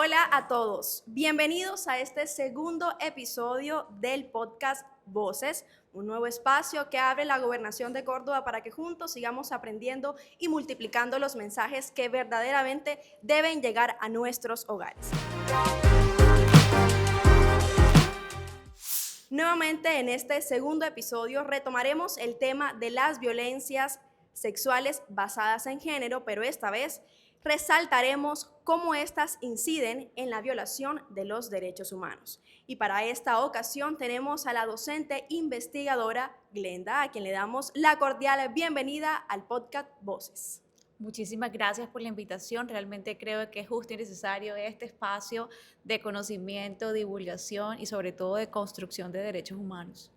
Hola a todos, bienvenidos a este segundo episodio del podcast Voces, un nuevo espacio que abre la Gobernación de Córdoba para que juntos sigamos aprendiendo y multiplicando los mensajes que verdaderamente deben llegar a nuestros hogares. Nuevamente en este segundo episodio retomaremos el tema de las violencias sexuales basadas en género, pero esta vez resaltaremos cómo éstas inciden en la violación de los derechos humanos. Y para esta ocasión tenemos a la docente investigadora Glenda, a quien le damos la cordial bienvenida al podcast Voces. Muchísimas gracias por la invitación. Realmente creo que es justo y necesario este espacio de conocimiento, divulgación y sobre todo de construcción de derechos humanos.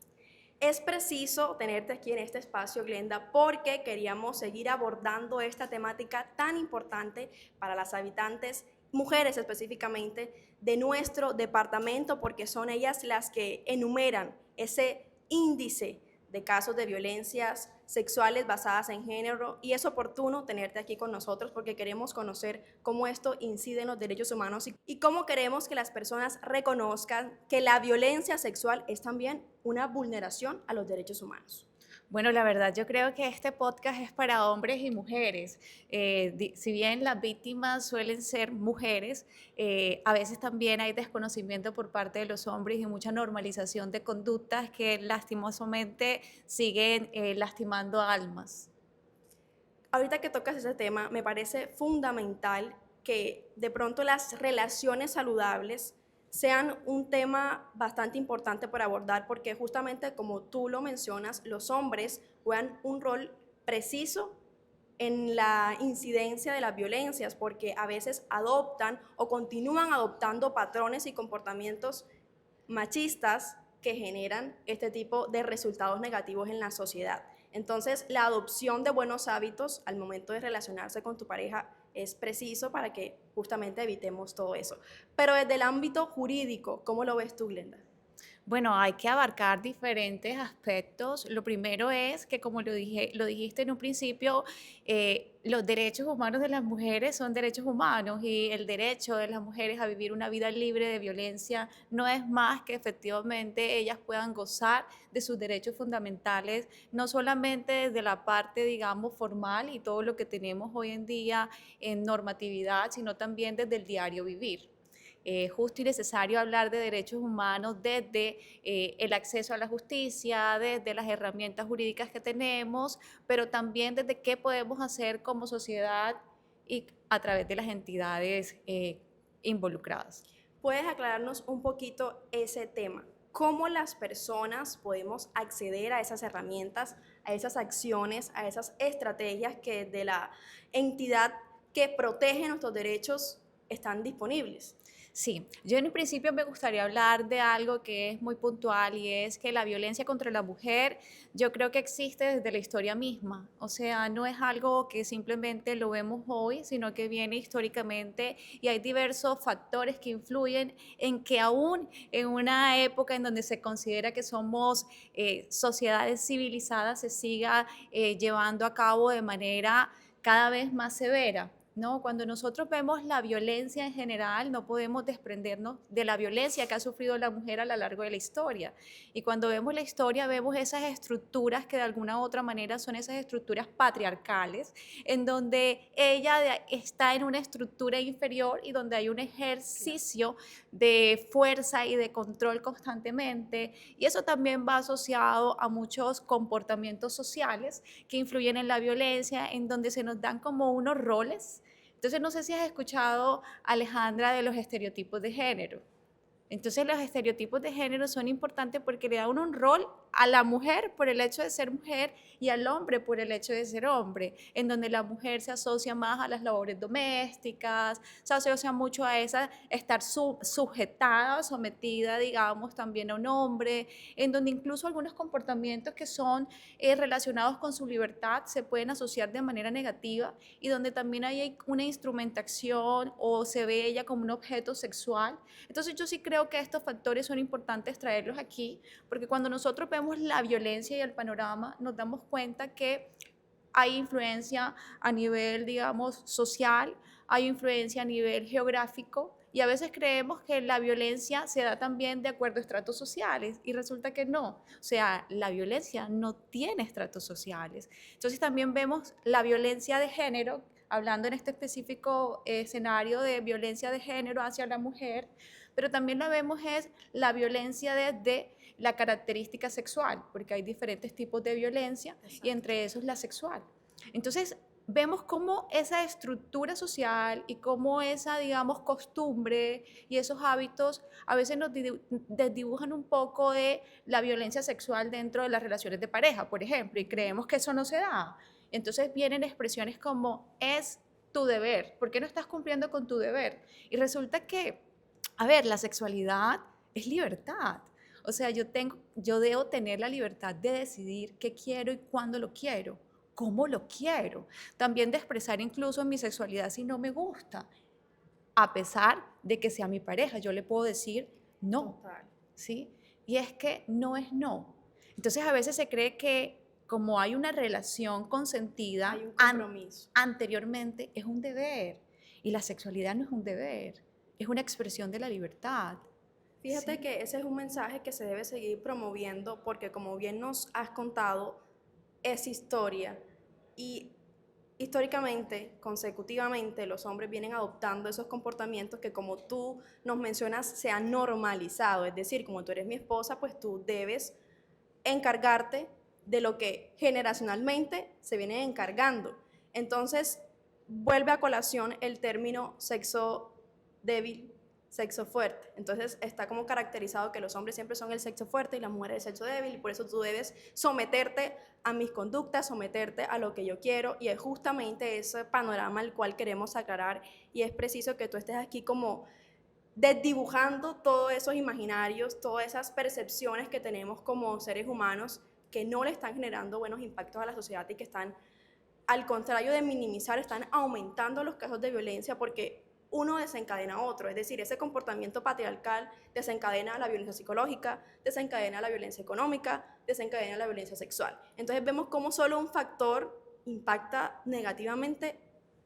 Es preciso tenerte aquí en este espacio, Glenda, porque queríamos seguir abordando esta temática tan importante para las habitantes, mujeres específicamente, de nuestro departamento, porque son ellas las que enumeran ese índice de casos de violencias sexuales basadas en género, y es oportuno tenerte aquí con nosotros porque queremos conocer cómo esto incide en los derechos humanos y cómo queremos que las personas reconozcan que la violencia sexual es también una vulneración a los derechos humanos. Bueno, la verdad yo creo que este podcast es para hombres y mujeres. Si bien las víctimas suelen ser mujeres, a veces también hay desconocimiento por parte de los hombres y mucha normalización de conductas que lastimosamente siguen lastimando almas. Ahorita que tocas ese tema, me parece fundamental que de pronto las relaciones saludables sean un tema bastante importante para abordar porque justamente como tú lo mencionas, los hombres juegan un rol preciso en la incidencia de las violencias porque a veces adoptan o continúan adoptando patrones y comportamientos machistas que generan este tipo de resultados negativos en la sociedad. Entonces, la adopción de buenos hábitos al momento de relacionarse con tu pareja es preciso para que justamente evitemos todo eso. Pero desde el ámbito jurídico, ¿cómo lo ves tú, Glenda? Bueno, hay que abarcar diferentes aspectos. Lo primero es que, como lo dijiste en un principio, los derechos humanos de las mujeres son derechos humanos y el derecho de las mujeres a vivir una vida libre de violencia no es más que efectivamente ellas puedan gozar de sus derechos fundamentales, no solamente desde la parte, digamos, formal y todo lo que tenemos hoy en día en normatividad, sino también desde el diario vivir. Justo y necesario hablar de derechos humanos desde el acceso a la justicia, desde las herramientas jurídicas que tenemos, pero también desde qué podemos hacer como sociedad y a través de las entidades involucradas. ¿Puedes aclararnos un poquito ese tema? ¿Cómo las personas podemos acceder a esas herramientas, a esas acciones, a esas estrategias que de la entidad que protege nuestros derechos están disponibles? Sí, yo en un principio me gustaría hablar de algo que es muy puntual y es que la violencia contra la mujer yo creo que existe desde la historia misma, o sea, no es algo que simplemente lo vemos hoy, sino que viene históricamente y hay diversos factores que influyen en que aún en una época en donde se considera que somos sociedades civilizadas se siga llevando a cabo de manera cada vez más severa. No, cuando nosotros vemos la violencia en general, no podemos desprendernos de la violencia que ha sufrido la mujer a lo largo de la historia. Y cuando vemos la historia, vemos esas estructuras que de alguna u otra manera son esas estructuras patriarcales, en donde está en una estructura inferior y donde hay un ejercicio de fuerza y de control constantemente. Y eso también va asociado a muchos comportamientos sociales que influyen en la violencia, en donde se nos dan como unos roles. Entonces, no sé si has escuchado, Alejandra, de los estereotipos de género. Entonces los estereotipos de género son importantes porque le dan un rol a la mujer por el hecho de ser mujer y al hombre por el hecho de ser hombre, en donde la mujer se asocia más a las labores domésticas, se asocia mucho a esa estar sujetada, sometida, digamos, también a un hombre, en donde incluso algunos comportamientos que son relacionados con su libertad se pueden asociar de manera negativa y donde también hay una instrumentación o se ve ella como un objeto sexual. Entonces yo sí creo que estos factores son importantes traerlos aquí, porque cuando nosotros vemos la violencia y el panorama, nos damos cuenta que hay influencia a nivel, digamos, social, hay influencia a nivel geográfico Y a veces creemos que la violencia se da también de acuerdo a estratos sociales y resulta que no. O sea, la violencia no tiene estratos sociales. Entonces también vemos la violencia de género, hablando en este específico escenario de violencia de género hacia la mujer, pero también la vemos es la violencia desde la característica sexual, porque hay diferentes tipos de violencia. Exacto. Y entre esos la sexual. Entonces, vemos cómo esa estructura social y cómo esa, digamos, costumbre y esos hábitos a veces nos desdibujan un poco de la violencia sexual dentro de las relaciones de pareja, por ejemplo, y creemos que eso no se da. Entonces vienen expresiones como es tu deber, ¿por qué no estás cumpliendo con tu deber? Y resulta que, a ver, la sexualidad es libertad. O sea, yo debo tener la libertad de decidir qué quiero y cuándo lo quiero, cómo lo quiero. También de expresar incluso mi sexualidad si no me gusta. A pesar de que sea mi pareja, yo le puedo decir no. Total. ¿Sí? Y es que no es no. Entonces a veces se cree que como hay una relación consentida, hay un compromiso. Anteriormente es un deber. Y la sexualidad no es un deber, es una expresión de la libertad. Fíjate Sí. que ese es un mensaje que se debe seguir promoviendo porque como bien nos has contado, es historia y históricamente, consecutivamente, los hombres vienen adoptando esos comportamientos que como tú nos mencionas se han normalizado, es decir, como tú eres mi esposa, pues tú debes encargarte de lo que generacionalmente se viene encargando. Entonces, vuelve a colación el término sexo débil, sexo fuerte. Entonces, está como caracterizado que los hombres siempre son el sexo fuerte y las mujeres el sexo débil, y por eso tú debes someterte a mis conductas, someterte a lo que yo quiero, y es justamente ese panorama el cual queremos aclarar, y es preciso que tú estés aquí como desdibujando todos esos imaginarios, todas esas percepciones que tenemos como seres humanos que no le están generando buenos impactos a la sociedad y que están, al contrario de minimizar, están aumentando los casos de violencia porque uno desencadena otro, es decir, ese comportamiento patriarcal desencadena la violencia psicológica, desencadena la violencia económica, desencadena la violencia sexual. Entonces vemos cómo solo un factor impacta negativamente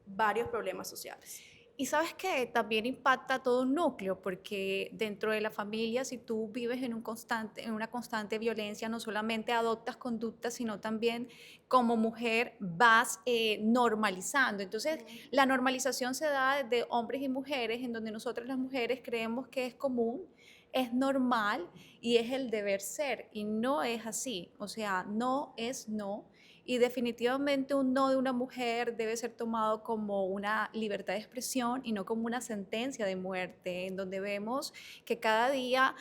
varios problemas sociales. Y sabes que también impacta todo un núcleo, porque dentro de la familia, si tú vives en una constante violencia, no solamente adoptas conductas, sino también como mujer vas normalizando. Entonces, la normalización se da desde hombres y mujeres, en donde nosotras las mujeres creemos que es común, es normal y es el deber ser, y no es así. O sea, no es no. Y definitivamente un no de una mujer debe ser tomado como una libertad de expresión y no como una sentencia de muerte, en donde vemos que cada día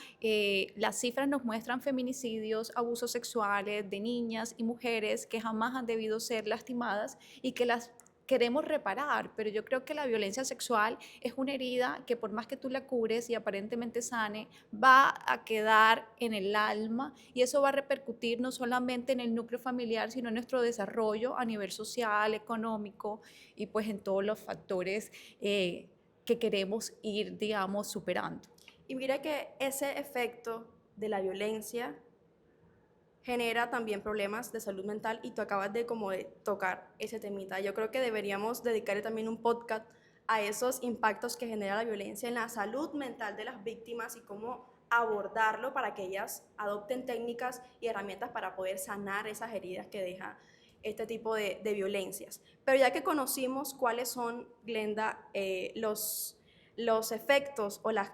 las cifras nos muestran feminicidios, abusos sexuales de niñas y mujeres que jamás han debido ser lastimadas y que las queremos reparar, pero yo creo que la violencia sexual es una herida que por más que tú la cures y aparentemente sane, va a quedar en el alma y eso va a repercutir no solamente en el núcleo familiar, sino en nuestro desarrollo a nivel social, económico y pues en todos los factores que queremos ir, digamos, superando. Y mira que ese efecto de la violencia genera también problemas de salud mental y tú acabas de como de tocar ese temita. Yo creo que deberíamos dedicarle también un podcast a esos impactos que genera la violencia en la salud mental de las víctimas y cómo abordarlo para que ellas adopten técnicas y herramientas para poder sanar esas heridas que deja este tipo de violencias. Pero ya que conocimos cuáles son, Glenda, los efectos o las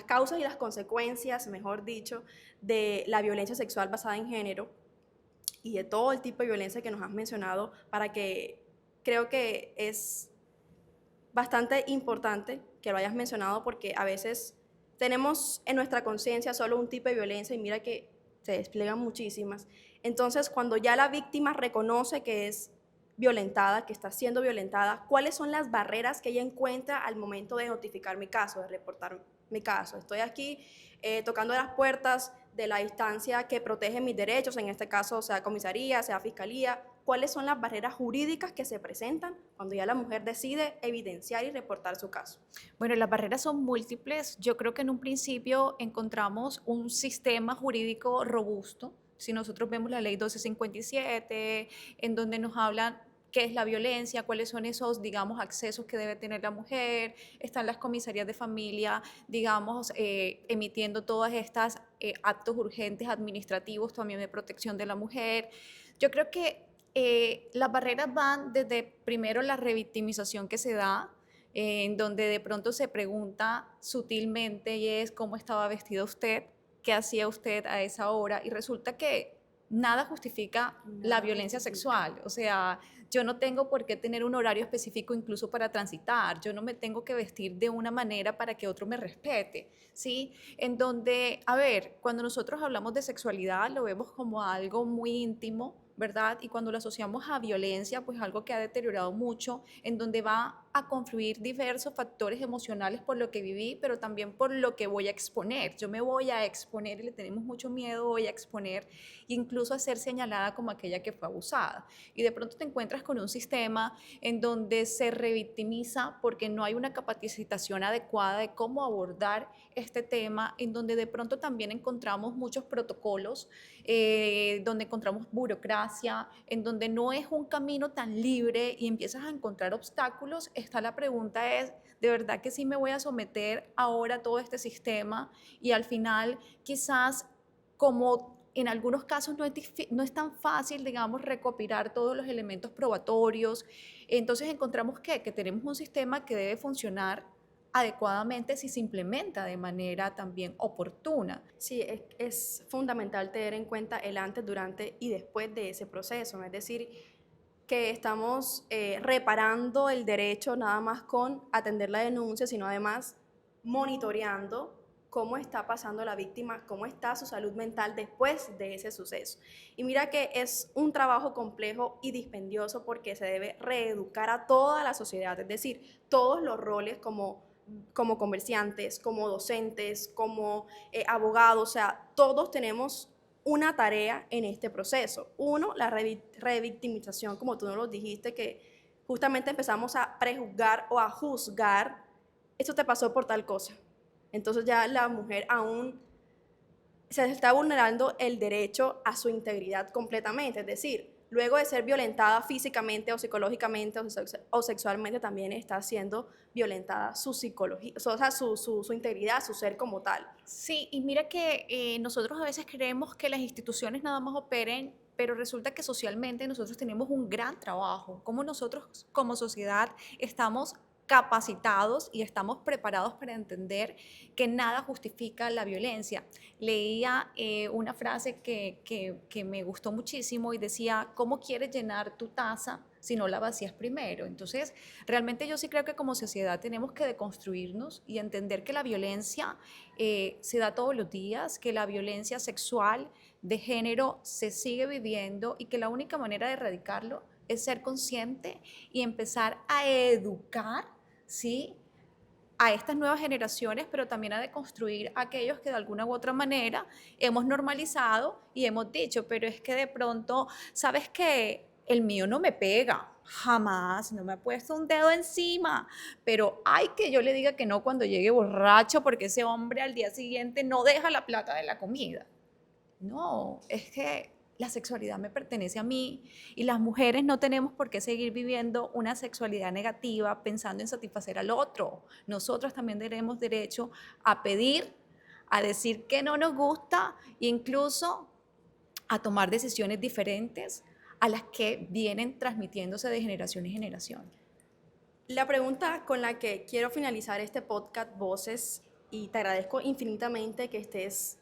causas y las consecuencias, mejor dicho, de la violencia sexual basada en género y de todo el tipo de violencia que nos has mencionado, para que creo que es bastante importante que lo hayas mencionado porque a veces tenemos en nuestra conciencia solo un tipo de violencia y mira que se despliegan muchísimas. Entonces, cuando ya la víctima reconoce que es violentada, que está siendo violentada, ¿cuáles son las barreras que ella encuentra al momento de notificar mi caso, de reportar mi caso? Estoy aquí tocando las puertas de la instancia que protege mis derechos, en este caso sea comisaría, sea fiscalía. ¿Cuáles son las barreras jurídicas que se presentan cuando ya la mujer decide evidenciar y reportar su caso? Bueno, las barreras son múltiples. Yo creo que en un principio encontramos un sistema jurídico robusto. Si nosotros vemos la ley 1257, en donde nos hablan qué es la violencia, cuáles son esos, digamos, accesos que debe tener la mujer. Están las comisarías de familia, digamos, emitiendo todas estas actos urgentes administrativos también de protección de la mujer. Yo creo que las barreras van desde primero la revictimización que se da, en donde de pronto se pregunta sutilmente y es cómo estaba vestida usted, qué hacía usted a esa hora, y resulta que nada justifica la Nada violencia justifica. sexual. O sea, yo no tengo por qué tener un horario específico incluso para transitar, yo no me tengo que vestir de una manera para que otro me respete, ¿sí? En donde, a ver, cuando nosotros hablamos de sexualidad lo vemos como algo muy íntimo, ¿verdad? Y cuando lo asociamos a violencia, pues algo que ha deteriorado mucho, en donde va a confluir diversos factores emocionales por lo que viví, pero también por lo que voy a exponer. Yo me voy a exponer y le tenemos mucho miedo, voy a exponer, incluso a ser señalada como aquella que fue abusada. Y de pronto te encuentras con un sistema en donde se revictimiza porque no hay una capacitación adecuada de cómo abordar este tema, en donde de pronto también encontramos muchos protocolos, donde encontramos burocracia, en donde no es un camino tan libre y empiezas a encontrar obstáculos. Está la pregunta es, ¿de verdad que sí me voy a someter ahora a todo este sistema? Y al final quizás, como en algunos casos no es tan fácil, digamos, recopilar todos los elementos probatorios, entonces encontramos que tenemos un sistema que debe funcionar adecuadamente si se implementa de manera también oportuna. Sí, es fundamental tener en cuenta el antes, durante y después de ese proceso, ¿no? Es decir, que estamos reparando el derecho nada más con atender la denuncia, sino además monitoreando cómo está pasando la víctima, cómo está su salud mental después de ese suceso. Y mira que es un trabajo complejo y dispendioso porque se debe reeducar a toda la sociedad, es decir, todos los roles como comerciantes, como docentes, como abogados, o sea, todos tenemos una tarea en este proceso. Uno, la revictimización, como tú nos lo dijiste, que justamente empezamos a prejuzgar o a juzgar, esto te pasó por tal cosa. Entonces ya la mujer aún se está vulnerando el derecho a su integridad completamente, es decir, luego de ser violentada físicamente o psicológicamente o sexualmente, también está siendo violentada su psicología, o sea, su integridad, su ser como tal. Sí, y mira que nosotros a veces creemos que las instituciones nada más operen, pero resulta que socialmente nosotros tenemos un gran trabajo. Como nosotros como sociedad estamos capacitados y estamos preparados para entender que nada justifica la violencia. Leía una frase que me gustó muchísimo y decía, ¿cómo quieres llenar tu taza si no la vacías primero? Entonces, realmente yo sí creo que como sociedad tenemos que deconstruirnos y entender que la violencia se da todos los días, que la violencia sexual de género se sigue viviendo y que la única manera de erradicarlo es ser consciente y empezar a educar, ¿sí?, a estas nuevas generaciones, pero también a deconstruir a aquellos que de alguna u otra manera hemos normalizado y hemos dicho, pero es que de pronto, ¿sabes qué? El mío no me pega, jamás, no me ha puesto un dedo encima, pero hay que yo le diga que no cuando llegue borracho porque ese hombre al día siguiente no deja la plata de la comida. No, es que la sexualidad me pertenece a mí y las mujeres no tenemos por qué seguir viviendo una sexualidad negativa pensando en satisfacer al otro. Nosotros también tenemos derecho a pedir, a decir que no nos gusta e incluso a tomar decisiones diferentes a las que vienen transmitiéndose de generación en generación. La pregunta con la que quiero finalizar este podcast, Voces, y te agradezco infinitamente que estés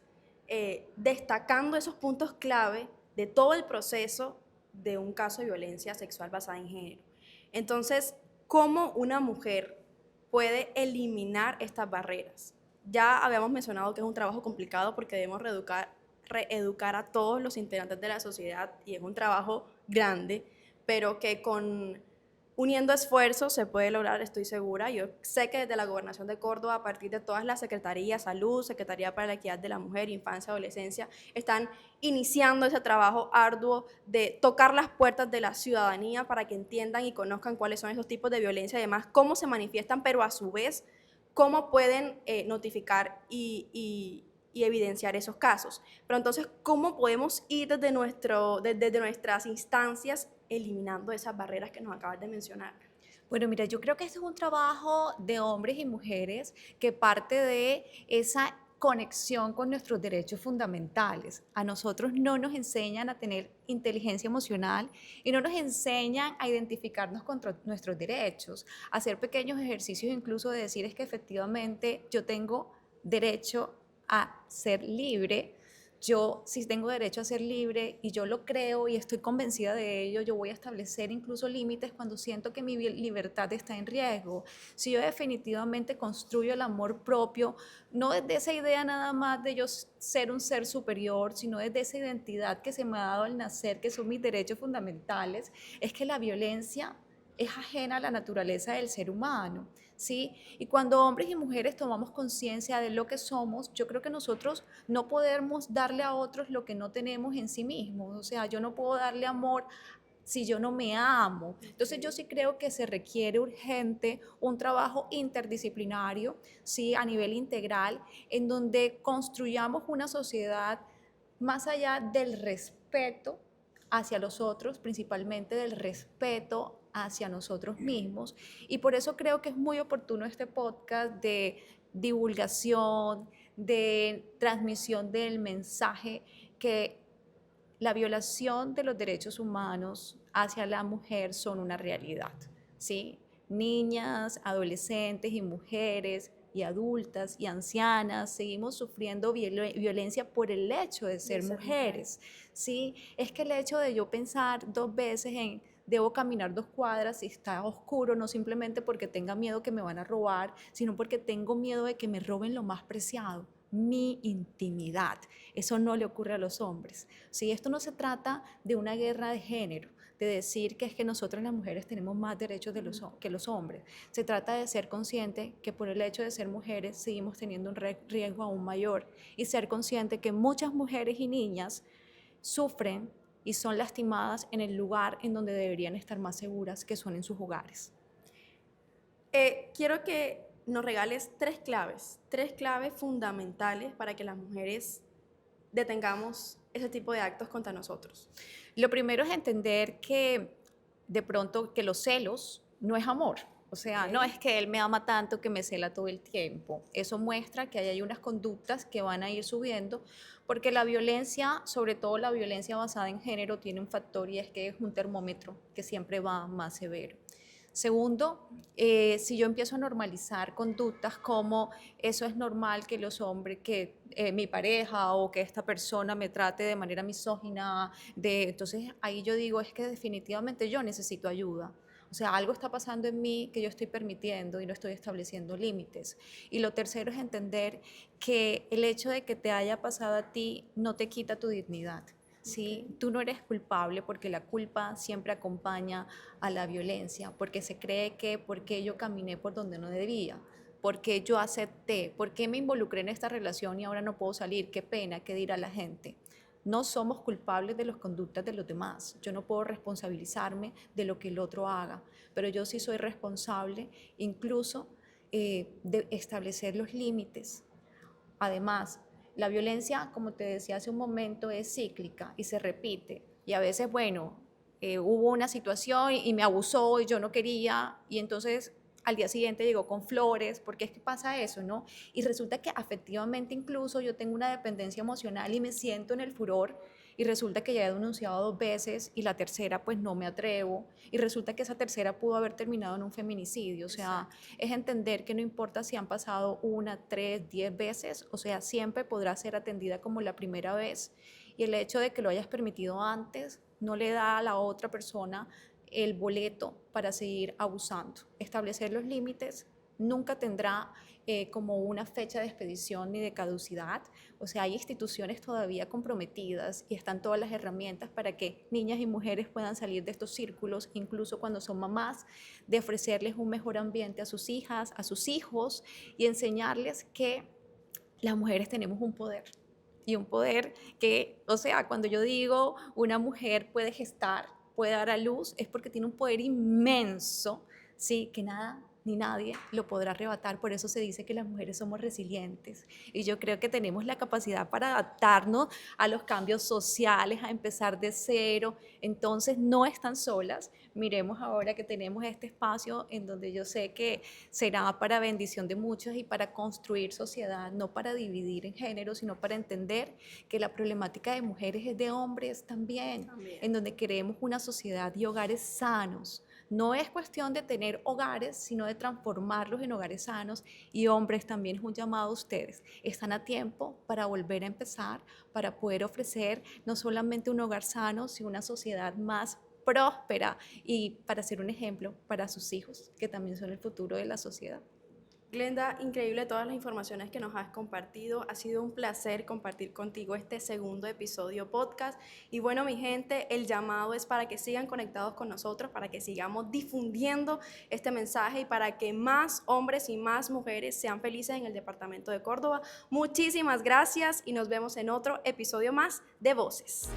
destacando esos puntos clave de todo el proceso de un caso de violencia sexual basada en género. Entonces, ¿cómo una mujer puede eliminar estas barreras? Ya habíamos mencionado que es un trabajo complicado porque debemos reeducar a todos los integrantes de la sociedad y es un trabajo grande, pero que uniendo esfuerzos se puede lograr, estoy segura. Yo sé que desde la Gobernación de Córdoba, a partir de todas las secretarías, Salud, Secretaría para la Equidad de la Mujer, Infancia, Adolescencia, están iniciando ese trabajo arduo de tocar las puertas de la ciudadanía para que entiendan y conozcan cuáles son esos tipos de violencia y además cómo se manifiestan, pero a su vez cómo pueden notificar y evidenciar esos casos. Pero entonces, ¿cómo podemos ir desde nuestras instancias eliminando esas barreras que nos acabas de mencionar? Bueno, mira, yo creo que este es un trabajo de hombres y mujeres que parte de esa conexión con nuestros derechos fundamentales. A nosotros no nos enseñan a tener inteligencia emocional y no nos enseñan a identificarnos con nuestros derechos, a hacer pequeños ejercicios incluso de decir es que efectivamente yo tengo derecho a ser libre. Yo, si tengo derecho a ser libre y yo lo creo y estoy convencida de ello, yo voy a establecer incluso límites cuando siento que mi libertad está en riesgo. Si yo definitivamente construyo el amor propio, no desde esa idea nada más de yo ser un ser superior, sino desde esa identidad que se me ha dado al nacer, que son mis derechos fundamentales, es que la violencia es ajena a la naturaleza del ser humano, ¿sí? Y cuando hombres y mujeres tomamos conciencia de lo que somos, yo creo que nosotros no podemos darle a otros lo que no tenemos en sí mismos. O sea, yo no puedo darle amor si yo no me amo. Entonces yo sí creo que se requiere urgente un trabajo interdisciplinario, sí, a nivel integral, en donde construyamos una sociedad más allá del respeto hacia los otros, principalmente del respeto hacia nosotros mismos. Y por eso creo que es muy oportuno este podcast de divulgación, de transmisión del mensaje que la violación de los derechos humanos hacia la mujer son una realidad, ¿sí? Niñas, adolescentes y mujeres y adultas y ancianas seguimos sufriendo violencia por el hecho de ser mujeres, ¿sí? Es que el hecho de yo pensar dos veces en debo caminar 2 cuadras si está oscuro, no simplemente porque tenga miedo que me van a robar, sino porque tengo miedo de que me roben lo más preciado, mi intimidad. Eso no le ocurre a los hombres. ¿Sí? Esto no se trata de una guerra de género, de decir que es que nosotras las mujeres tenemos más derechos que los hombres. Se trata de ser consciente que por el hecho de ser mujeres seguimos teniendo un riesgo aún mayor y ser consciente que muchas mujeres y niñas sufren y son lastimadas en el lugar en donde deberían estar más seguras, que son en sus hogares. Quiero que nos regales tres claves fundamentales para que las mujeres detengamos ese tipo de actos contra nosotros. Lo primero es entender que de pronto que los celos no es amor. O sea, no es que él me ama tanto que me cela todo el tiempo. Eso muestra que hay unas conductas que van a ir subiendo, porque la violencia, sobre todo la violencia basada en género, tiene un factor y es que es un termómetro que siempre va más severo. Segundo, si yo empiezo a normalizar conductas como eso es normal que los hombres, que mi pareja o que esta persona me trate de manera misógina, entonces ahí yo digo es que definitivamente yo necesito ayuda. O sea, algo está pasando en mí que yo estoy permitiendo y no estoy estableciendo límites. Y lo tercero es entender que el hecho de que te haya pasado a ti no te quita tu dignidad. ¿Sí? Tú no eres culpable porque la culpa siempre acompaña a la violencia, porque se cree que porque yo caminé por donde no debía, porque yo acepté, porque me involucré en esta relación y ahora no puedo salir, qué pena, qué dirá la gente. No somos culpables de las conductas de los demás. Yo no puedo responsabilizarme de lo que el otro haga, pero yo sí soy responsable incluso de establecer los límites. Además, la violencia, como te decía hace un momento, es cíclica y se repite. Y a veces, bueno, hubo una situación y me abusó y yo no quería, y entonces al día siguiente llegó con flores, porque es que pasa eso, ¿no? Y resulta que afectivamente incluso yo tengo una dependencia emocional y me siento en el furor y resulta que ya he denunciado 2 veces y la tercera pues no me atrevo y resulta que esa tercera pudo haber terminado en un feminicidio. O sea, es entender que no importa si han pasado 1, 3, 10 veces, o sea, siempre podrá ser atendida como la primera vez y el hecho de que lo hayas permitido antes no le da a la otra persona el boleto para seguir abusando. Establecer los límites nunca tendrá como una fecha de expedición ni de caducidad. O sea, hay instituciones todavía comprometidas y están todas las herramientas para que niñas y mujeres puedan salir de estos círculos, incluso cuando son mamás, de ofrecerles un mejor ambiente a sus hijas, a sus hijos y enseñarles que las mujeres tenemos un poder. Y un poder que, o sea, cuando yo digo una mujer puede gestar, puede dar a luz, es porque tiene un poder inmenso, ¿sí? Que nada ni nadie lo podrá arrebatar. Por eso se dice que las mujeres somos resilientes. Y yo creo que tenemos la capacidad para adaptarnos a los cambios sociales, a empezar de cero. Entonces no están solas. Miremos ahora que tenemos este espacio en donde yo sé que será para bendición de muchos y para construir sociedad, no para dividir en género, sino para entender que la problemática de mujeres es de hombres también, en donde queremos una sociedad y hogares sanos. No es cuestión de tener hogares, sino de transformarlos en hogares sanos. Y hombres, también es un llamado a ustedes. Están a tiempo para volver a empezar, para poder ofrecer no solamente un hogar sano, sino una sociedad más próspera y para ser un ejemplo para sus hijos, que también son el futuro de la sociedad. Glenda, increíble todas las informaciones que nos has compartido. Ha sido un placer compartir contigo este segundo episodio podcast. Y bueno, mi gente, el llamado es para que sigan conectados con nosotros, para que sigamos difundiendo este mensaje y para que más hombres y más mujeres sean felices en el departamento de Córdoba. Muchísimas gracias y nos vemos en otro episodio más de Voces.